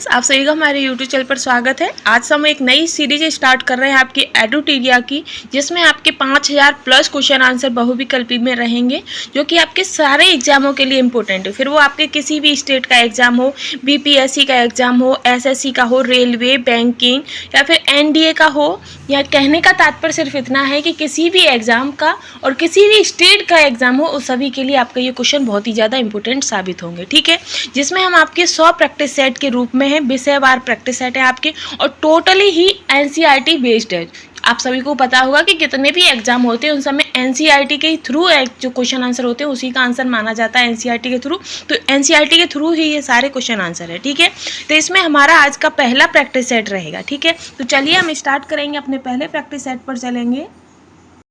Friends, आप सभी का हमारे यूट्यूब चैनल पर स्वागत है। आज हम एक नई सीरीज स्टार्ट कर रहे हैं आपकी एडुटीरिया की, जिसमें आपके 5000 प्लस क्वेश्चन आंसर बहुविकल्पी में रहेंगे, जो कि आपके सारे एग्जामों के लिए इंपॉर्टेंट है। फिर वो आपके किसी भी स्टेट का एग्जाम हो, बीपीएससी का एग्जाम हो, एसएससी का हो, रेलवे, बैंकिंग या फिर एनडीए का हो। या कहने का तात्पर्य सिर्फ इतना है कि किसी भी एग्जाम का और किसी भी स्टेट का एग्जाम हो, उस सभी के लिए आपका ये क्वेश्चन बहुत ही ज़्यादा इंपॉर्टेंट साबित होंगे। ठीक है, जिसमें हम आपके 100 प्रैक्टिस सेट के रूप में है, विषयवार प्रैक्टिस सेट है आपके, और टोटली ही एनसीईआरटी बेस्ड है। आप सभी को पता होगा कि कितने भी एग्जाम होते हैं उन सब में एनसीईआरटी के थ्रू जो क्वेश्चन आंसर होते हैं उसी का आंसर माना जाता है एनसीईआरटी के थ्रू। तो एनसीईआरटी के थ्रू ही ये सारे क्वेश्चन आंसर है। ठीक है, तो इसमें हमारा आज का पहला प्रैक्टिस सेट रहेगा। ठीक है, तो चलिए हम स्टार्ट करेंगे, अपने पहले प्रैक्टिस सेट पर चलेंगे।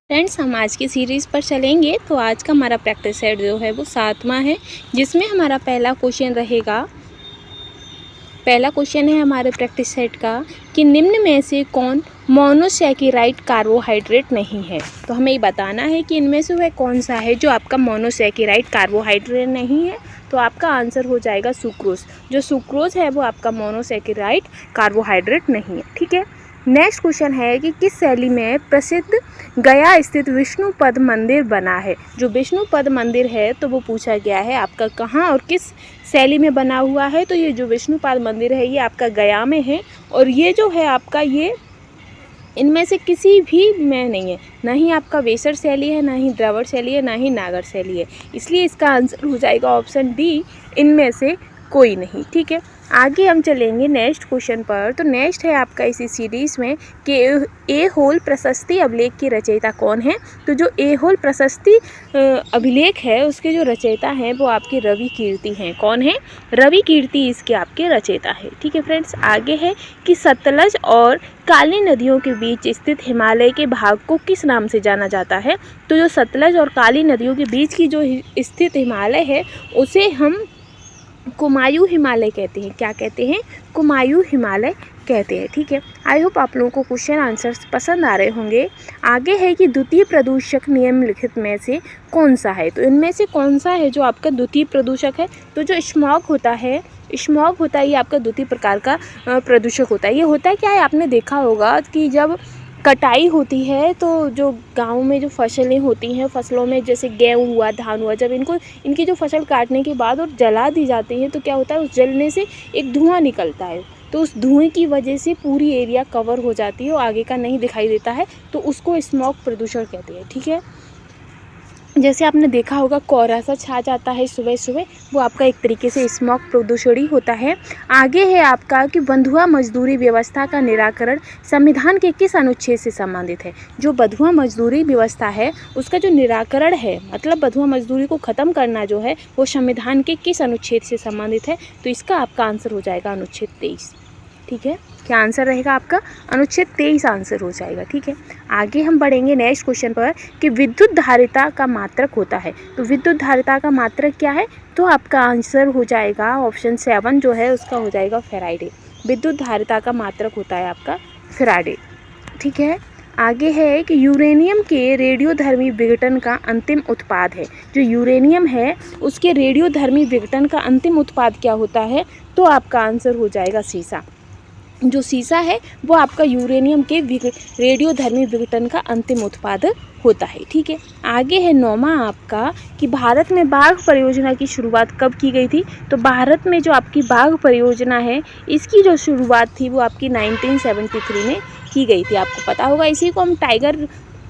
फ्रेंड्स, हम आज की सीरीज़ पर चलेंगे। तो आज का हमारा प्रैक्टिस सेट जो है वो 7वां है, जिसमें हमारा पहला क्वेश्चन रहेगा। पहला क्वेश्चन है हमारे प्रैक्टिस सेट का कि निम्न में से कौन मोनोसैकेराइड कार्बोहाइड्रेट नहीं है। तो हमें ये बताना है कि इनमें से वह कौन सा है जो आपका मोनोसैकेराइड कार्बोहाइड्रेट नहीं है। तो आपका आंसर हो जाएगा सुक्रोज। जो सुक्रोज है वो आपका मोनोसैकेराइड कार्बोहाइड्रेट नहीं है। ठीक है, नेक्स्ट क्वेश्चन है कि किस शैली में प्रसिद्ध गया स्थित विष्णुपद मंदिर बना है। जो विष्णुपद मंदिर है तो वो पूछा गया है आपका कहाँ और किस शैली में बना हुआ है। तो ये जो विष्णुपद मंदिर है ये आपका गया में है, और ये जो है आपका ये इनमें से किसी भी में नहीं है, ना ही आपका वेसर शैली है, ना ही द्रविड़ शैली है, ना ही नागर शैली है। इसलिए इसका आंसर हो जाएगा ऑप्शन डी, इनमें से कोई नहीं। ठीक है, आगे हम चलेंगे नेक्स्ट क्वेश्चन पर। तो नेक्स्ट है आपका इसी सीरीज़ में कि ए होल प्रशस्ति अभिलेख की रचयिता कौन है। तो जो ए होल प्रशस्ति अभिलेख है उसके जो रचयिता हैं वो आपके रवि कीर्ति हैं। कौन है? रवि कीर्ति इसके आपके रचयिता है। ठीक है फ्रेंड्स, आगे है कि सतलज और काली नदियों के बीच स्थित हिमालय के भाग को किस नाम से जाना जाता है। तो जो सतलज और काली नदियों के बीच की जो स्थित हिमालय है उसे हम कुमायूं हिमालय कहते हैं। क्या कहते हैं? कुमायूं हिमालय कहते हैं। ठीक है, आई होप आप लोगों को क्वेश्चन आंसर्स पसंद आ रहे होंगे। आगे है कि द्वितीय प्रदूषक निम्नलिखित में से कौन सा है। तो इनमें से कौन सा है जो आपका द्वितीय प्रदूषक है। तो जो स्मॉग होता है, स्मॉग होता है ये आपका द्वितीय प्रकार का प्रदूषक होता है। ये होता है क्या है, आपने देखा होगा कि जब कटाई होती है तो जो गांव में जो फसलें होती हैं, फसलों में जैसे गेहूँ हुआ, धान हुआ, जब इनकी जो फसल काटने के बाद और जला दी जाती है तो क्या होता है, उस जलने से एक धुआं निकलता है। तो उस धुएं की वजह से पूरी एरिया कवर हो जाती है और आगे का नहीं दिखाई देता है, तो उसको स्मॉग प्रदूषण कहते हैं। ठीक है, जैसे आपने देखा होगा कोहरा सा छा जाता है सुबह सुबह, वो आपका एक तरीके से स्मॉग प्रदूषण ही होता है। आगे है आपका कि बंधुआ मजदूरी व्यवस्था का निराकरण संविधान के किस अनुच्छेद से संबंधित है। जो बंधुआ मजदूरी व्यवस्था है उसका जो निराकरण है, मतलब बंधुआ मजदूरी को ख़त्म करना जो है वो संविधान के किस अनुच्छेद से संबंधित है। तो इसका आपका आंसर हो जाएगा अनुच्छेद 23। ठीक है, क्या आंसर रहेगा आपका? अनुच्छेद 23 आंसर हो जाएगा। ठीक है, आगे हम बढ़ेंगे नेक्स्ट क्वेश्चन पर कि विद्युत धारिता का मात्रक होता है। तो विद्युत धारिता का मात्रक क्या है? तो आपका आंसर हो जाएगा ऑप्शन 7 जो है उसका हो जाएगा फैराडे। विद्युत धारिता का मात्रक होता है आपका फैराडे। ठीक है, आगे है कि यूरेनियम के रेडियोधर्मी विघटन का अंतिम उत्पाद है। जो यूरेनियम है उसके रेडियोधर्मी विघटन का अंतिम उत्पाद क्या होता है। तो आपका आंसर हो जाएगा सीसा। जो सीसा है वो आपका यूरेनियम के रेडियोधर्मी विघटन का अंतिम उत्पाद होता है। ठीक है, आगे है 9वां आपका कि भारत में बाघ परियोजना की शुरुआत कब की गई थी। तो भारत में जो आपकी बाघ परियोजना है इसकी जो शुरुआत थी वो आपकी 1973 में की गई थी। आपको पता होगा, इसी को हम टाइगर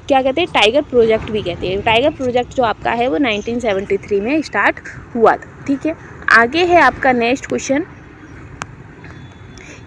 क्या कहते हैं, टाइगर प्रोजेक्ट भी कहते हैं। टाइगर प्रोजेक्ट जो आपका है वो 1973 में स्टार्ट हुआ था। ठीक है, आगे है आपका नेक्स्ट क्वेश्चन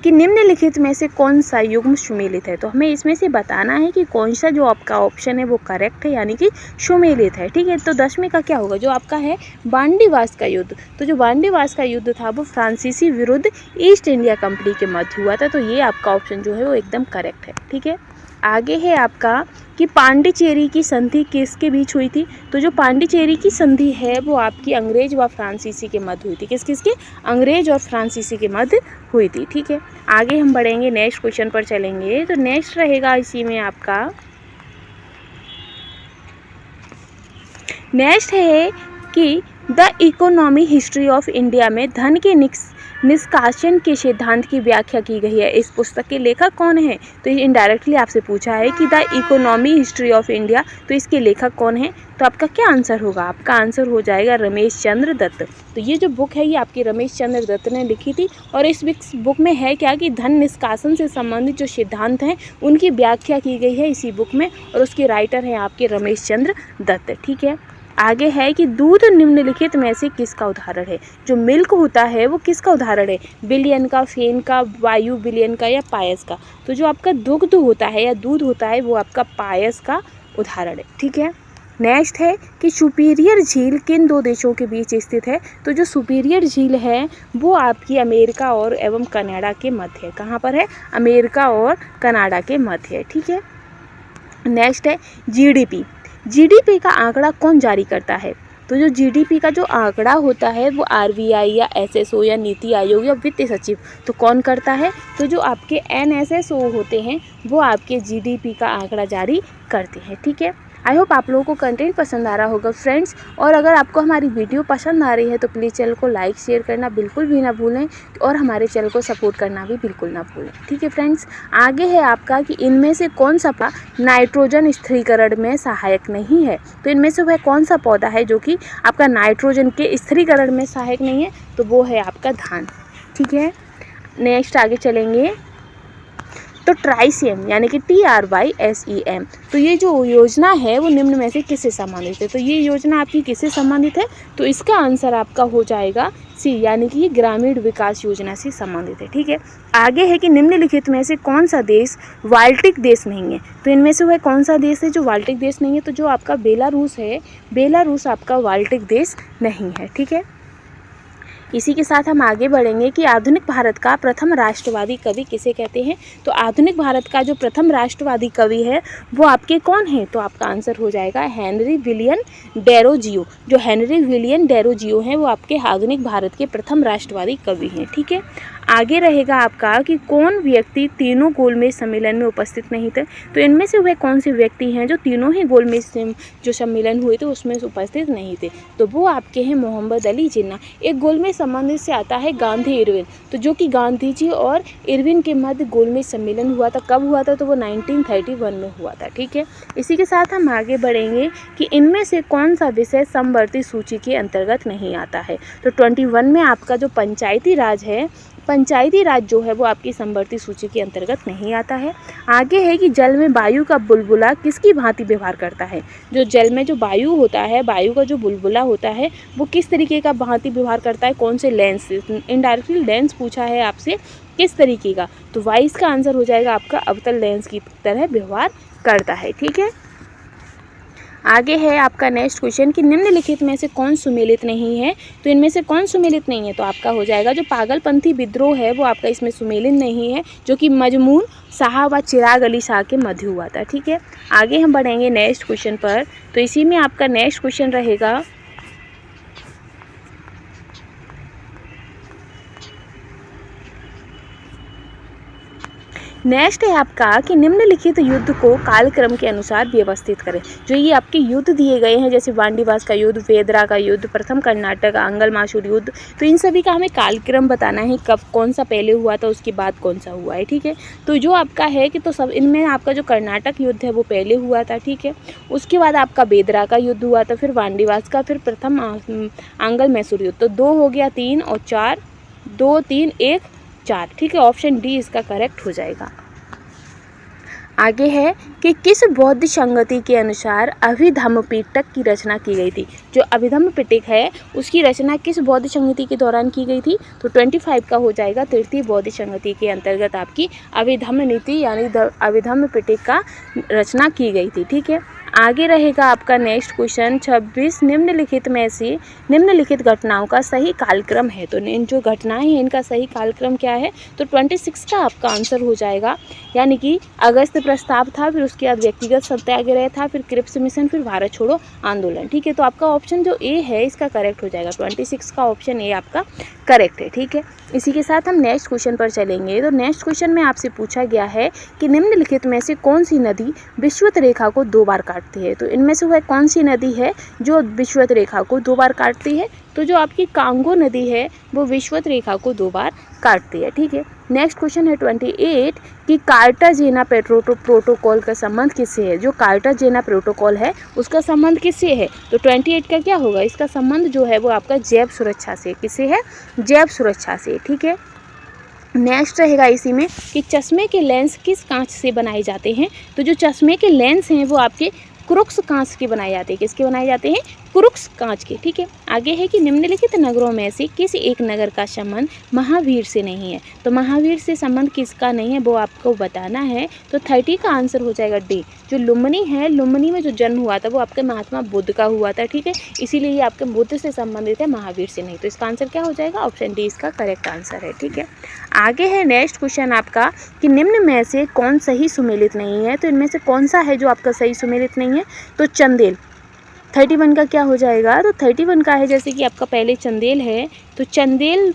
कि निम्नलिखित में से कौन सा युग्म सुमेलित है। तो हमें इसमें से बताना है कि कौन सा जो आपका ऑप्शन है वो करेक्ट है, यानी कि सुमेलित है। ठीक है, तो 10वें का क्या होगा, जो आपका है बांडीवास का युद्ध। तो जो बांडीवास का युद्ध था वो फ्रांसीसी विरुद्ध ईस्ट इंडिया कंपनी के मध्य हुआ था। तो ये आपका ऑप्शन जो है वो एकदम करेक्ट है। ठीक है, आगे है आपका कि पांडिचेरी की संधि किसके बीच हुई थी। तो जो पांडिचेरी की संधि है वो आपकी अंग्रेज व फ्रांसीसी के मध्य हुई थी। किसके? अंग्रेज और फ्रांसीसी के मध्य हुई थी। ठीक है, आगे हम बढ़ेंगे नेक्स्ट क्वेश्चन पर चलेंगे। तो नेक्स्ट रहेगा इसी में आपका नेक्स्ट है कि the economy history of India में धन के निष्कासन के सिद्धांत की व्याख्या की गई है। इस पुस्तक के लेखक कौन है? तो ये इनडायरेक्टली आपसे पूछा है कि the economy history of India, तो इसके लेखक कौन है? तो आपका क्या आंसर होगा? आपका आंसर हो जाएगा रमेश चंद्र दत्त। तो ये जो बुक है ये आपकी रमेश चंद्र दत्त ने लिखी थी और इस बुक में है क्या कि धन निष्कासन से संबंधित जो सिद्धांत हैं उनकी व्याख्या की गई है इसी बुक में और उसके राइटर हैं आपके रमेश चंद्र दत्त। ठीक है, आगे है कि दूध निम्नलिखित में से किसका उदाहरण है? जो मिल्क होता है वो किसका उदाहरण है? बिलियन का, फेन का, वायु बिलियन का या पायस का? तो जो आपका दुग्ध होता है या दूध होता है वो आपका पायस का उदाहरण है। ठीक है, नेक्स्ट है कि सुपीरियर झील किन दो देशों के बीच स्थित है? तो जो सुपीरियर झील है वो आपकी अमेरिका और एवं कनाडा के मध्य है। कहाँ पर है? अमेरिका और कनाडा के मध्य है। ठीक है, नेक्स्ट है जीडीपी। जीडीपी का आंकड़ा कौन जारी करता है? तो जो जीडीपी का जो आंकड़ा होता है वो आरबीआई या एसएसओ या नीति आयोग या वित्त सचिव, तो कौन करता है? तो जो आपके एनएसएसओ होते हैं वो आपके जीडीपी का आंकड़ा जारी करते हैं। ठीक है, आई होप आप लोगों को कंटेंट पसंद आ रहा होगा फ्रेंड्स, और अगर आपको हमारी वीडियो पसंद आ रही है तो प्लीज़ चैनल को लाइक शेयर करना बिल्कुल भी ना भूलें और हमारे चैनल को सपोर्ट करना भी बिल्कुल ना भूलें। ठीक है फ्रेंड्स, आगे है आपका कि इनमें से कौन सा नाइट्रोजन स्थिरीकरण में सहायक नहीं है? तो इनमें से वह कौन सा पौधा है जो कि आपका नाइट्रोजन के स्थिरीकरण में सहायक नहीं है? तो वो है आपका धान। ठीक है, नेक्स्ट आगे चलेंगे तो ट्राइसियम यानी कि TRYSEM, तो ये जो योजना है वो निम्न में से किससे संबंधित है? तो ये योजना आपकी किससे संबंधित है? तो इसका आंसर आपका हो जाएगा सी, यानी कि ये ग्रामीण विकास योजना से संबंधित है। ठीक है, आगे है कि निम्नलिखित में से कौन सा देश बाल्टिक देश नहीं है? तो इनमें से वह कौन सा देश है जो बाल्टिक देश नहीं है? तो जो आपका बेलारूस है, बेलारूस आपका बाल्टिक देश नहीं है। ठीक है, इसी के साथ हम आगे बढ़ेंगे कि आधुनिक भारत का प्रथम राष्ट्रवादी कवि किसे कहते हैं? तो आधुनिक भारत का जो प्रथम राष्ट्रवादी कवि है वो आपके कौन है? तो आपका आंसर हो जाएगा हेनरी विलियम डेरोजियो। जो हेनरी विलियम डेरोजियो हैं वो आपके आधुनिक भारत के प्रथम राष्ट्रवादी कवि हैं। ठीक है, आगे रहेगा आपका कि कौन व्यक्ति तीनों गोलमेज सम्मेलन में उपस्थित नहीं थे? तो इनमें से वह कौन से व्यक्ति हैं जो तीनों ही गोलमेज जो सम्मेलन हुए थे उसमें उपस्थित नहीं थे? तो वो आपके हैं मोहम्मद अली जिन्ना। एक गोलमेज संबंधित से आता है गांधी इरविन, तो जो कि गांधी जी और इरविन के मध्य गोलमेज सम्मेलन हुआ था। कब हुआ था? तो वो 1931 में हुआ था। ठीक है, इसी के साथ हम आगे बढ़ेंगे कि इनमें से कौन सा विषय समवर्ती सूची के अंतर्गत नहीं आता है? तो 21 में आपका जो पंचायती राज है, पंचायती राज जो है वो आपकी समवर्ती सूची के अंतर्गत नहीं आता है। आगे है कि जल में वायु का बुलबुला किसकी भांति व्यवहार करता है? जो जल में जो वायु होता है, वायु का जो बुलबुला होता है वो किस तरीके का भांति व्यवहार करता है? कौन से लेंस से? इनडायरेक्टली लेंस पूछा है आपसे, किस तरीके का? तो वाइस का आंसर हो जाएगा आपका अवतल लेंस की तरह व्यवहार करता है। ठीक है, आगे है आपका नेक्स्ट क्वेश्चन कि निम्नलिखित में से कौन सुमेलित नहीं है? तो इनमें से कौन सुमेलित नहीं है? तो आपका हो जाएगा जो पागलपंथी विद्रोह है वो आपका इसमें सुमेलित नहीं है, जो कि मजमून शाह व चिराग अली शाह के मध्य हुआ था। ठीक है, आगे हम बढ़ेंगे नेक्स्ट क्वेश्चन पर। तो इसी में आपका नेक्स्ट क्वेश्चन रहेगा नेक्स्ट है आपका कि निम्नलिखित युद्ध को कालक्रम के अनुसार व्यवस्थित करें। जो ये आपके युद्ध दिए गए हैं जैसे वांडीवास का युद्ध, वेदरा का युद्ध, प्रथम कर्नाटक आंगल मासूर युद्ध, तो इन सभी का हमें कालक्रम बताना है, कब कौन सा पहले हुआ था उसके बाद कौन सा हुआ है। ठीक है, तो जो आपका है कि तो सब इनमें आपका जो कर्नाटक युद्ध है वो पहले हुआ था। ठीक है, उसके बाद आपका वेदरा का युद्ध हुआ था, फिर वांडीवास का, फिर प्रथम आंगल मैसूर युद्ध। तो 2 हो गया, 3 और 4, 2 3 1 4। ठीक है, ऑप्शन डी इसका करेक्ट हो जाएगा। आगे है कि किस बौद्ध संगति के अनुसार अभिधम्म पिटक की रचना की गई थी? जो अभिधम्म पिटक है उसकी रचना किस बौद्ध संगति के दौरान की गई थी? तो 25 का हो जाएगा। तृतीय बौद्ध संगति के अंतर्गत आपकी अभिधम्म नीति यानी अभिधम्म पिटक का रचना की गई थी। ठीक है, आगे रहेगा आपका नेक्स्ट क्वेश्चन 26 निम्नलिखित में से निम्नलिखित घटनाओं का सही कालक्रम है। तो इन जो घटनाएं हैं इनका सही कालक्रम क्या है? तो 26 का आपका आंसर हो जाएगा, यानी कि अगस्त प्रस्ताव था, फिर उसके बाद व्यक्तिगत सत्याग्रह था, फिर क्रिप्स मिशन, फिर भारत छोड़ो आंदोलन। ठीक है, तो आपका ऑप्शन जो ए है इसका करेक्ट हो जाएगा। 26 का ऑप्शन ए आपका करेक्ट है। ठीक है, इसी के साथ हम नेक्स्ट क्वेश्चन पर चलेंगे। तो नेक्स्ट क्वेश्चन में आपसे पूछा गया है कि निम्नलिखित में से कौन सी नदी विषुवत रेखा को 2 बार काटती है। तो इनमें से वह कौन सी नदी है जो विषुवत रेखा को 2 बार काटती है। तो जो आपकी कांगो नदी है वो विषुवत रेखा को 2 बार काटती है। ठीक है, नेक्स्ट क्वेश्चन है 28 कि कार्टाजेना प्रोटोकॉल का संबंध किससे है। जो कार्टाजेना प्रोटोकॉल है उसका संबंध किससे है। तो 28 का क्या होगा, इसका संबंध जो है वो आपका जैव सुरक्षा से। किससे है, जैव सुरक्षा से। ठीक है, नेक्स्ट रहेगा इसी में कि चश्मे के लेंस किस कांच से बनाए जाते हैं। तो जो चश्मे के लेंस हैं वो आपके क्रुक्स कांच के बनाए जाते हैं। किसके बनाए जाते हैं, क्रुक्स कांच के। ठीक है, आगे है कि निम्नलिखित नगरों में से किस एक नगर का संबंध महावीर से नहीं है। तो महावीर से संबंध किसका नहीं है वो आपको बताना है। तो 30 का आंसर हो जाएगा डी। जो लुम्बिनी है, लुम्बिनी में जो जन्म हुआ था वो आपके महात्मा बुद्ध का हुआ था। ठीक है, इसीलिए ये आपके बुद्ध से संबंधित है, महावीर से नहीं। तो इसका आंसर क्या हो जाएगा, ऑप्शन डी इसका करेक्ट आंसर है। ठीक है, आगे है नेक्स्ट क्वेश्चन आपका कि निम्न में से कौन सही सुमेलित नहीं है। तो इनमें से कौन सा है जो आपका सही सुमेलित नहीं है। तो चंदेल। 31 का क्या हो जाएगा, तो 31 का है जैसे कि आपका पहले चंदेल है तो चंदेल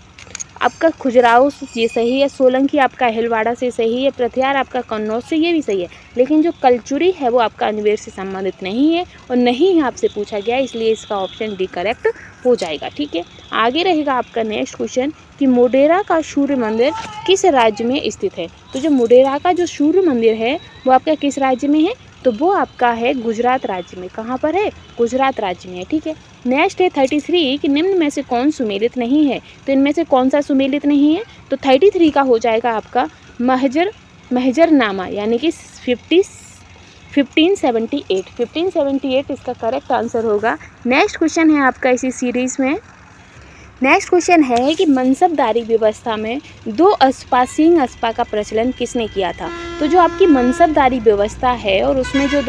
आपका खुजराहो ये सही है, सोलंकी आपका हिलवाड़ा से सही है, प्रत्यार आपका कन्नौज से, ये भी सही है। लेकिन जो कलचुरी है वो आपका अनिवेर से संबंधित नहीं है और नहीं आपसे पूछा गया, इसलिए इसका ऑप्शन डी करेक्ट हो जाएगा। ठीक है, आगे रहेगा आपका नेक्स्ट क्वेश्चन कि मोढेरा का सूर्य मंदिर किस राज्य में स्थित है। तो जो मोढेरा का जो सूर्य मंदिर है वो आपका किस राज्य में है। तो वो आपका है गुजरात राज्य में। कहाँ पर है, गुजरात राज्य में है। ठीक है, नेक्स्ट है 33 कि निम्न में से कौन सुमेलित नहीं है। तो इनमें से कौन सा सुमेलित नहीं है। तो 33 का हो जाएगा आपका महजरनामा यानी कि 1578 इसका करेक्ट आंसर होगा। नेक्स्ट क्वेश्चन है आपका इसी सीरीज़ में, नेक्स्ट क्वेश्चन है कि मनसबदारी व्यवस्था में 2 अस्पा सिंह अस्पा का प्रचलन किसने किया था। तो जो आपकी मनसबदारी व्यवस्था है और उसमें जो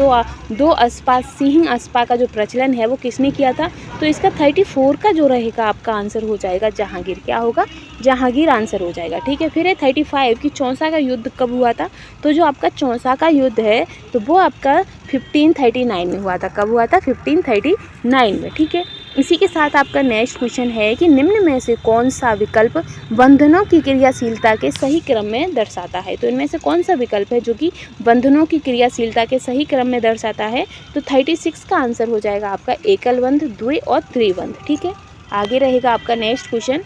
दो अस्पा सिंह अस्पा का जो प्रचलन है वो किसने किया था। तो इसका 34 का जो रहेगा आपका आंसर हो जाएगा जहांगीर। क्या होगा, जहांगीर आंसर हो जाएगा। ठीक है, फिर है 35 कि चौसा का युद्ध कब हुआ था। तो जो आपका चौसा का युद्ध है तो वो आपका 1539 में हुआ था। कब हुआ था, 1539 में। ठीक है, इसी के साथ आपका नेक्स्ट क्वेश्चन है कि निम्न में से कौन सा विकल्प बंधनों की क्रियाशीलता के सही क्रम में दर्शाता है। तो इनमें से कौन सा विकल्प है जो कि बंधनों की क्रियाशीलता के सही क्रम में दर्शाता है। तो 36 का आंसर हो जाएगा आपका एकल बंध, द्वि और त्रिबंध। ठीक है, आगे रहेगा आपका नेक्स्ट क्वेश्चन।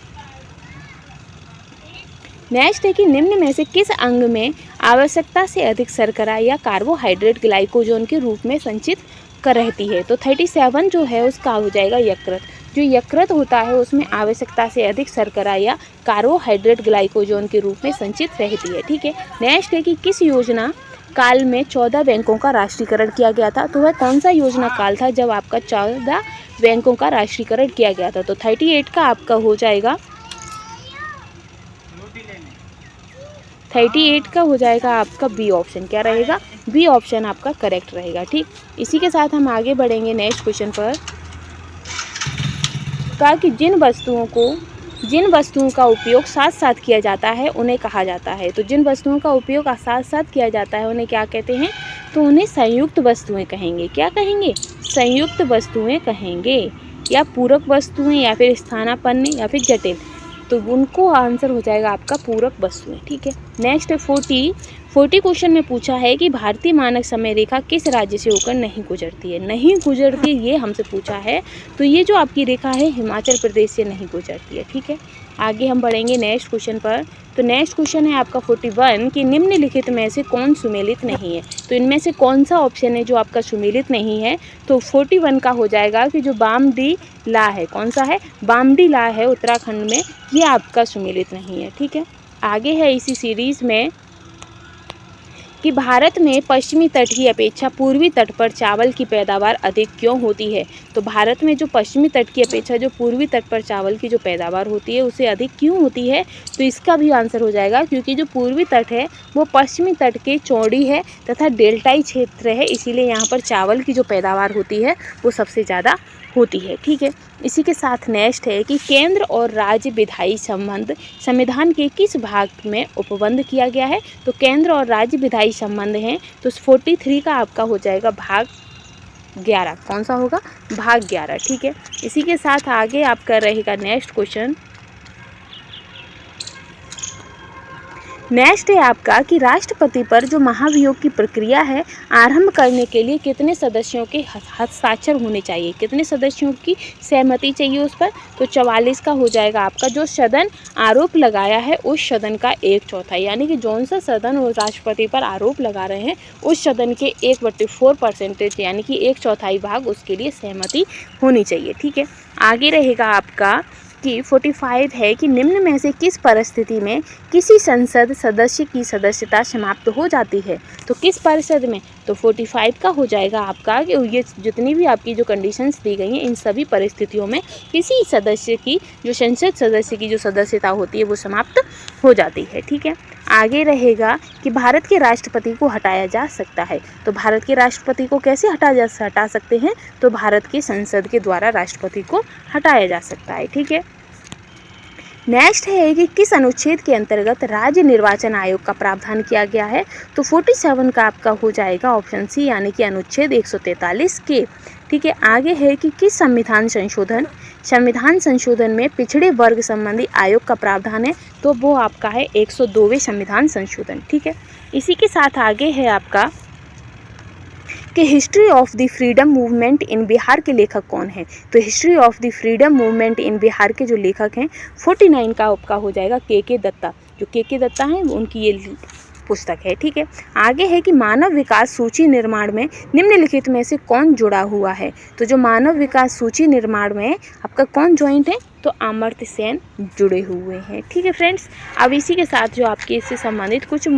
नेक्स्ट है कि निम्न में से किस अंग में आवश्यकता से अधिक शर्करा या कार्बोहाइड्रेट ग्लाइकोजन के रूप में संचित कर रहती है। तो 37 जो है उसका हो जाएगा यकृत। जो यकृत होता है उसमें आवश्यकता से अधिक शर्करा या कार्बोहाइड्रेट ग्लाइकोजन के रूप में संचित रहती है। ठीक है, नेक्स्ट है कि किस योजना काल में 14 बैंकों का राष्ट्रीयकरण किया गया था। तो वह कौन सा योजना काल था जब आपका 14 बैंकों का राष्ट्रीयकरण किया गया था। तो 38 का आपका हो जाएगा 38 का हो जाएगा आपका बी ऑप्शन। क्या रहेगा, बी ऑप्शन आपका करेक्ट रहेगा। ठीक, इसी के साथ हम आगे बढ़ेंगे नेक्स्ट क्वेश्चन पर। कहा कि जिन वस्तुओं का उपयोग साथ साथ किया जाता है उन्हें कहा जाता है। तो जिन वस्तुओं का उपयोग साथ साथ किया जाता है उन्हें क्या कहते हैं। तो उन्हें संयुक्त वस्तुएं कहेंगे। क्या कहेंगे, संयुक्त वस्तुएं कहेंगे, या पूरक वस्तुएं, या फिर स्थानापन्न, या फिर जटिल। तो उनको आंसर हो जाएगा आपका पूरक वस्तुएं। ठीक है, नेक्स्ट 40 क्वेश्चन में पूछा है कि भारतीय मानक समय रेखा किस राज्य से होकर नहीं गुजरती है। नहीं गुजरती ये हमसे पूछा है। तो ये जो आपकी रेखा है हिमाचल प्रदेश से नहीं गुजरती है। ठीक है, आगे हम बढ़ेंगे नेक्स्ट क्वेश्चन पर। तो नेक्स्ट क्वेश्चन है आपका 41 कि निम्नलिखित में से कौन सुमेलित नहीं है। तो इनमें से कौन सा ऑप्शन है जो आपका सुमेलित नहीं है। तो 41 का हो जाएगा कि जो बामडी ला है, कौन सा है, बामडी ला है उत्तराखंड में, ये आपका सुमेलित नहीं है। ठीक है, आगे है इसी सीरीज़ में कि भारत में पश्चिमी तट की अपेक्षा पूर्वी तट पर चावल की पैदावार अधिक क्यों होती है। तो भारत में जो पश्चिमी तट की अपेक्षा जो पूर्वी तट पर चावल की जो पैदावार होती है उसे अधिक क्यों होती है। तो इसका भी आंसर हो जाएगा क्योंकि जो पूर्वी तट है वो पश्चिमी तट के चौड़ी है तथा डेल्टाई क्षेत्र है, इसीलिए यहाँ पर चावल की जो पैदावार होती है वो सबसे ज़्यादा होती है। ठीक है, इसी के साथ नेक्स्ट है कि केंद्र और राज्य विधायी संबंध संविधान के किस भाग में उपबंध किया गया है। तो केंद्र और राज्य विधायी संबंध हैं। तो 43 का आपका हो जाएगा भाग 11। कौन सा होगा, भाग 11। ठीक है, इसी के साथ आगे आपका रहेगा नेक्स्ट क्वेश्चन। नेक्स्ट है आपका कि राष्ट्रपति पर जो महाभियोग की प्रक्रिया है आरंभ करने के लिए कितने सदस्यों के हस्ताक्षर होने चाहिए, कितने सदस्यों की सहमति चाहिए उस पर, तो 44 का हो जाएगा आपका। जो सदन आरोप लगाया है उस सदन का 1/4, यानी कि जौन सा सदन वो राष्ट्रपति पर आरोप लगा रहे हैं उस सदन के 1/4% यानी कि 1/4 भाग उसके लिए सहमति होनी चाहिए। ठीक है, आगे रहेगा आपका कि 45 है कि निम्न में से किस परिस्थिति में किसी संसद सदस्य की सदस्यता समाप्त हो जाती है, तो किस परिषद में, तो 45 का हो जाएगा आपका कि ये जितनी भी आपकी जो कंडीशंस दी गई हैं इन सभी परिस्थितियों में किसी सदस्य की जो संसद सदस्य की जो सदस्यता होती है वो समाप्त हो जाती है। ठीक है, आगे रहेगा कि भारत के राष्ट्रपति को हटाया जा सकता है, तो भारत के राष्ट्रपति को कैसे हटा सकते हैं, तो भारत की संसद के द्वारा राष्ट्रपति को हटाया जा सकता है। ठीक है, नेक्स्ट है कि किस अनुच्छेद के अंतर्गत राज्य निर्वाचन आयोग का प्रावधान किया गया है, तो 47 का आपका हो जाएगा ऑप्शन सी, यानी कि अनुच्छेद 143 के। ठीक है, आगे है कि किस संविधान संशोधन में पिछड़े वर्ग संबंधी आयोग का प्रावधान है, तो वो आपका है 102वें संविधान संशोधन। ठीक है, इसी के साथ आगे है आपका कि history of the freedom movement in Bihar के लेखक कौन है, तो history of the freedom movement in Bihar के जो लेखक हैं 49 का आपका हो जाएगा के दत्ता। जो के दत्ता हैं उनकी ये पुस्तक है। ठीक है, आगे है कि मानव विकास सूची निर्माण में निम्नलिखित में से कौन जुड़ा हुआ है, तो जो मानव विकास सूची निर्माण में आपका कौन ज्वाइंट है, तो अमर्त्य सेन जुड़े हुए हैं। ठीक है फ्रेंड्स, अब इसी के साथ जो आपके इससे संबंधित कुछ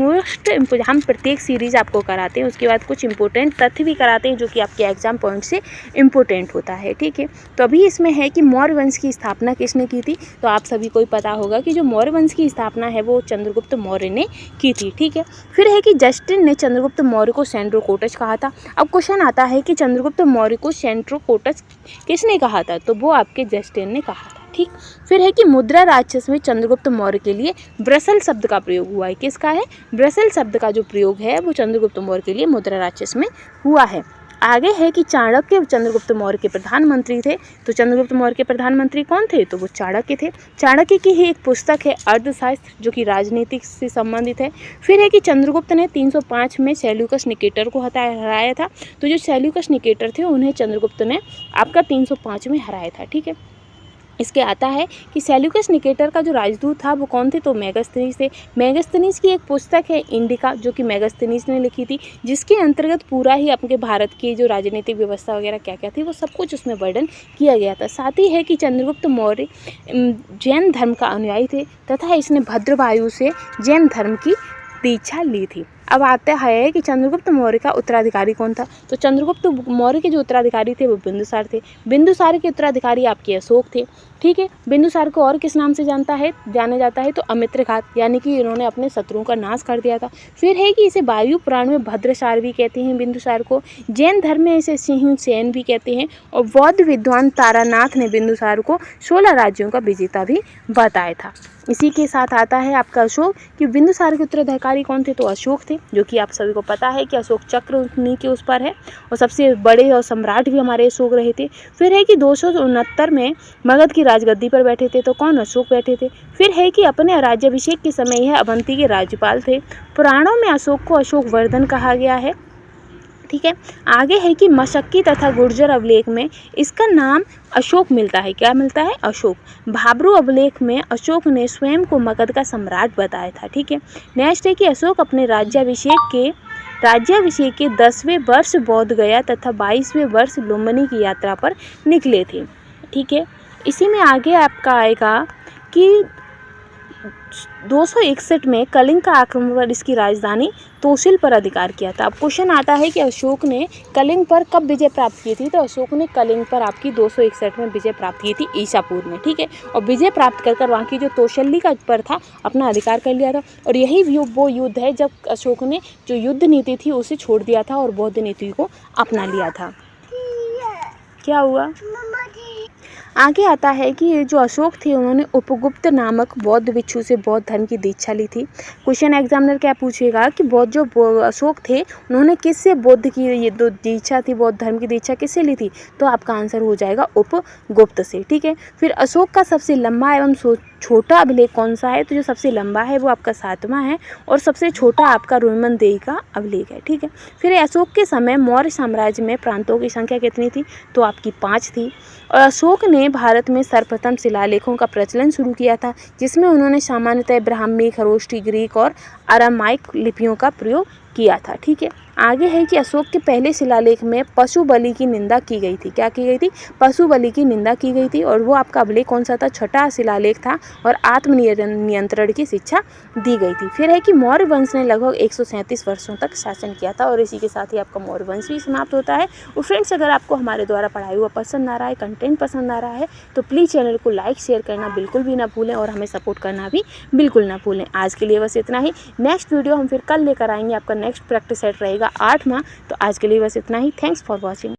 हम प्रत्येक सीरीज आपको कराते हैं, उसके बाद कुछ इंपॉर्टेंट तथ्य भी कराते हैं जो कि आपके एग्जाम पॉइंट से इम्पोर्टेंट होता है। ठीक है, तो अभी इसमें है कि मौर्य वंश की स्थापना किसने की थी, तो आप सभी को पता होगा कि जो मौर्य वंश की स्थापना है वो चंद्रगुप्त मौर्य ने की थी। ठीक है, फिर है कि जस्टिन ने चंद्रगुप्त मौर्य को सेंड्रोकोटस कहा था। अब क्वेश्चन आता है कि चंद्रगुप्त मौर्य को सेंड्रोकोटस किसने कहा था, तो वो आपके जस्टिन ने कहा था। ठीक, फिर है कि मुद्रा राक्षस में चंद्रगुप्त मौर्य के लिए ब्रसल शब्द का प्रयोग हुआ है, किसका है, ब्रसल शब्द का जो प्रयोग है वो चंद्रगुप्त मौर्य के लिए मुद्रा राक्षस में हुआ है। आगे है कि चाणक्य चंद्रगुप्त मौर्य के प्रधानमंत्री थे, तो चंद्रगुप्त मौर्य के प्रधानमंत्री कौन थे, तो वो चाणक्य थे। चाणक्य की ही एक पुस्तक है अर्थशास्त्र जो कि राजनीतिक से संबंधित है। फिर है कि चंद्रगुप्त ने 305 में सेल्यूकस निकेटर को हराया था, तो जो सेल्यूकस निकेटर थे उन्हें चंद्रगुप्त ने आपका 305 में हराया था। ठीक है, इसके आता है कि सेल्यूकस निकेटर का जो राजदूत था वो कौन थे, तो मेगास्थनीज थे। मेगास्थनीज की एक पुस्तक है इंडिका जो कि मेगास्थनीज ने लिखी थी, जिसके अंतर्गत पूरा ही अपने भारत की जो राजनीतिक व्यवस्था वगैरह क्या क्या थी वो सब कुछ उसमें वर्णन किया गया था। साथ ही है कि चंद्रगुप्त मौर्य जैन धर्म का अनुयायी थे तथा इसने भद्रवायु से जैन धर्म की दीक्षा ली थी। अब आता है कि चंद्रगुप्त मौर्य का उत्तराधिकारी कौन था, तो चंद्रगुप्त मौर्य के जो उत्तराधिकारी थे वो बिंदुसार थे। बिंदुसार के उत्तराधिकारी आपके अशोक थे। ठीक है, बिंदुसार को और किस नाम से जाना जाता है, तो अमित्रघात, यानी कि इन्होंने अपने शत्रुओं का नाश कर दिया था। फिर है कि इसे वायु पुराण में भद्रसार भी कहते हैं बिंदुसार को, जैन धर्म में इसे सिंह सेन भी कहते हैं, और बौद्ध विद्वान तारानाथ ने बिंदुसार को 16 राज्यों का विजेता भी बताया था। इसी के साथ आता है आपका अशोक, कि बिंदुसार के उत्तराधिकारी कौन थे, तो अशोक थे, जो कि आप सभी को पता है कि अशोक चक्र उन्हीं के उस पर है, और सबसे बड़े और सम्राट भी हमारे अशोक रहे थे। फिर है कि 269 में मगध की राजगद्दी पर बैठे थे, तो कौन, अशोक बैठे थे। फिर है कि अपने राज्याभिषेक के समय यह अवंती के राज्यपाल थे। पुराणों में अशोक को अशोक वर्धन कहा गया है। ठीक है, आगे है कि मशक्की तथा गुर्जर अभिलेख में इसका नाम अशोक मिलता है, क्या मिलता है, अशोक। भाब्रू अभिलेख में अशोक ने स्वयं को मगध का सम्राट बताया था। ठीक है, नेक्स्ट है कि अशोक अपने राज्याभिषेक के 10वें वर्ष बोध गया तथा 22वें वर्ष लुम्बिनी की यात्रा पर निकले थे। ठीक है, इसी में आगे आपका आएगा कि 261 में कलिंग का आक्रमण पर इसकी राजधानी तोशिल पर अधिकार किया था। अब क्वेश्चन आता है कि अशोक ने कलिंग पर कब विजय प्राप्त की थी, तो अशोक ने कलिंग पर आपकी 261 में विजय प्राप्त की थी ईसा पूर्व में। ठीक है, और विजय प्राप्त कर वहाँ की जो तोशली का पर था अपना अधिकार कर लिया था, और यही वो युद्ध है जब अशोक ने जो युद्ध नीति थी उसे छोड़ दिया था और बौद्ध नीति को अपना लिया था। क्या हुआ, आगे आता है कि जो अशोक थे उन्होंने उपगुप्त नामक बौद्ध भिक्षु से बौद्ध धर्म की दीक्षा ली थी। क्वेश्चन एग्जामिनर क्या पूछेगा कि जो अशोक थे उन्होंने किससे बौद्ध की ये जो दीक्षा थी, बौद्ध धर्म की दीक्षा किससे ली थी, तो आपका आंसर हो जाएगा उपगुप्त से। ठीक है, फिर अशोक का सबसे लंबा एवं छोटा अभिलेख कौन सा है, तो जो सबसे लंबा है वो आपका 7वां है और सबसे छोटा आपका रोमन देही का अभिलेख है। ठीक है, फिर अशोक के समय मौर्य साम्राज्य में प्रांतों की संख्या कितनी थी, तो आपकी 5 थी। और अशोक ने भारत में सर्वप्रथम शिलालेखों का प्रचलन शुरू किया था, जिसमें उन्होंने सामान्यतः ब्राह्मी, खरोष्ठी, ग्रीक और अरामाइक लिपियों का प्रयोग किया था। ठीक है, आगे है कि अशोक के पहले शिलालेख में पशु बलि की निंदा की गई थी। क्या की गई थी, पशु बलि की निंदा की गई थी। और वो आपका अभिलेख कौन सा था, छठा शिलालेख था और आत्मनियंत्रण की शिक्षा दी गई थी। फिर है कि मौर्य वंश ने लगभग 137 वर्षों तक शासन किया था और इसी के साथ ही आपका मौर्य वंश भी समाप्त होता है। और फ्रेंड्स, अगर आपको हमारे द्वारा पढ़ाया हुआ पसंद आ रहा है, कंटेंट पसंद आ रहा है, तो प्लीज़ चैनल को लाइक शेयर करना बिल्कुल भी ना भूलें और हमें सपोर्ट करना भी बिल्कुल ना भूलें। आज के लिए बस इतना ही। नेक्स्ट वीडियो हम फिर कल लेकर आएंगे। आपका नेक्स्ट प्रैक्टिस सेट रहेगा 8वां। तो आज के लिए बस इतना ही। Thanks for watching.